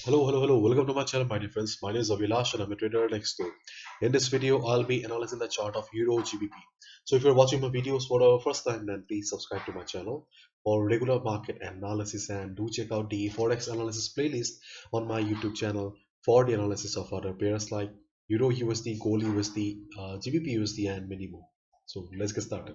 Hello. Welcome to my channel, my dear friends. My name is Avilash and I'm a trader next door. In this video, I'll be analyzing the chart of Euro GBP. So if you're watching my videos for the first time, then please subscribe to my channel for regular market analysis and do check out the Forex analysis playlist on my YouTube channel for the analysis of other pairs like Euro USD, Gold USD, GBP USD, and many more. So let's get started.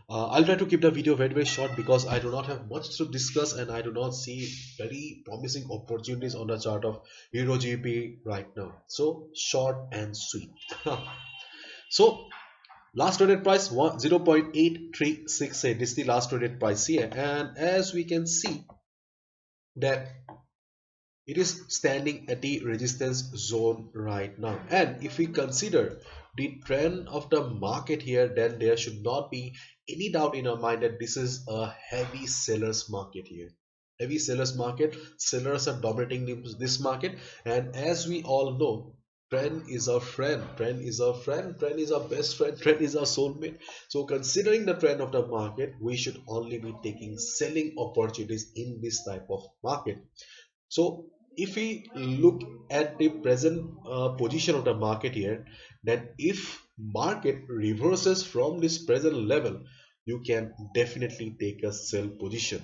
I'll try to keep the video very short because I do not have much to discuss and I do not see very promising opportunities on the chart of Euro GBP right now. So short and sweet. So last traded price 0.8368. This is the last traded price here, and as we can see that it is standing at the resistance zone right now, and if we consider the trend of the market here, then there should not be any doubt in our mind that this is a heavy sellers market here. Heavy sellers market. Sellers are dominating this market, and as we all know, trend is our friend, trend is our friend, trend is our best friend, trend is our soulmate. So considering the trend of the market, we should only be taking selling opportunities in this type of market. So if we look at the present position of the market here, then if market reverses from this present level, you can definitely take a sell position.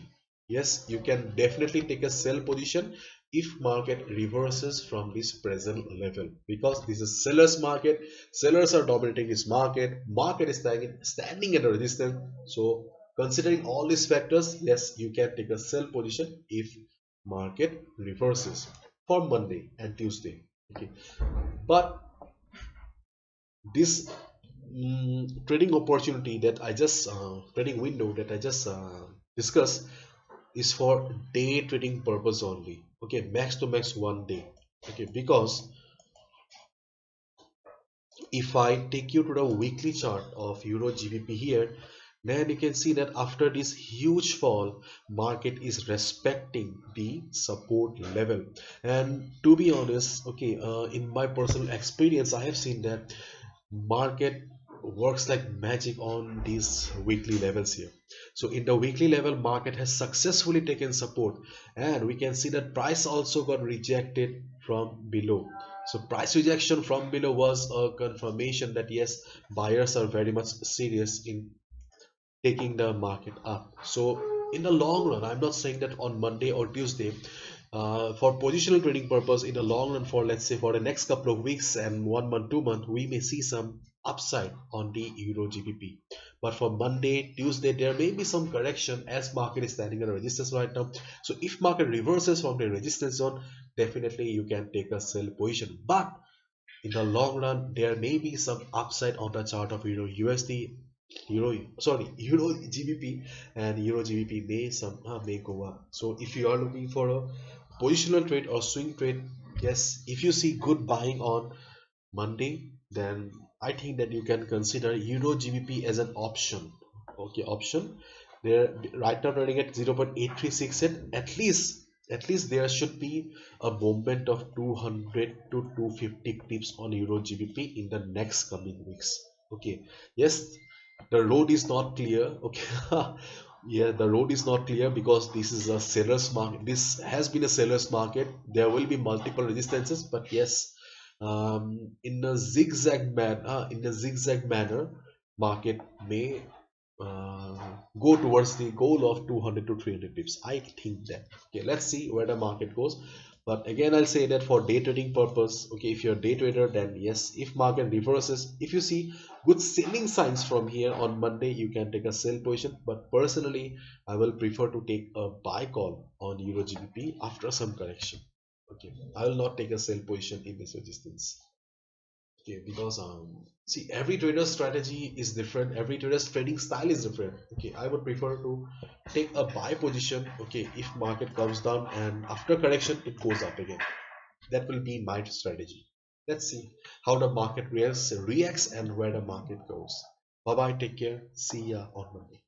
Yes, you can definitely take a sell position if market reverses from this present level, because this is sellers market. Sellers are dominating this market. Market is standing at a resistance. So considering all these factors, yes, you can take a sell position if market reverses for Monday and Tuesday. Okay, but this trading opportunity that I just trading window that I just discussed is for day trading purpose only. Okay, max to max 1 day. Okay, because if I take you to the weekly chart of Euro GBP here, then you can see that after this huge fall, market is respecting the support level. And to be honest, okay, in my personal experience, I have seen that market works like magic on these weekly levels here. So in the weekly level, market has successfully taken support, and we can see that price also got rejected from below. So price rejection from below was a confirmation that yes, buyers are very much serious in taking the market up. So in the long run, I'm not saying that on Monday or Tuesday, for positional trading purpose, in the long run, for let's say for the next couple of weeks and 1 month, 2 month, we may see some upside on the Euro GBP. But for Monday, Tuesday, there may be some correction as market is standing at a resistance right now. So if market reverses from the resistance zone, definitely you can take a sell position. But in the long run, there may be some upside on the chart of Euro USD, Euro GBP, and Euro GBP may go up. So if you are looking for a positional trade or swing trade, yes, if you see good buying on Monday, then I think that you can consider Euro GBP as an option. Okay, option. There right now running at 0.8368. At least there should be a movement of 200 to 250 pips on Euro GBP in the next coming weeks. Okay, yes, the road is not clear. Okay, yeah, the road is not clear because this is a seller's market. This has been a seller's market. There will be multiple resistances, but yes, in a zigzag manner, market may go towards the goal of 200 to 300 pips. I think that. Okay, let's see where the market goes. But again, I'll say that for day trading purpose, okay, if you're a day trader, then yes, if market reverses, if you see good selling signs from here on Monday, you can take a sell position. But personally, I will prefer to take a buy call on Euro GBP after some correction. Okay, I will not take a sell position in this resistance. Okay, because see, every trader's strategy is different, every trader's trading style is different. Okay, I would prefer to take a buy position, okay, if market comes down and after correction it goes up again. That will be my strategy. Let's see how the market reacts and where the market goes. Bye bye, take care, see ya on Monday.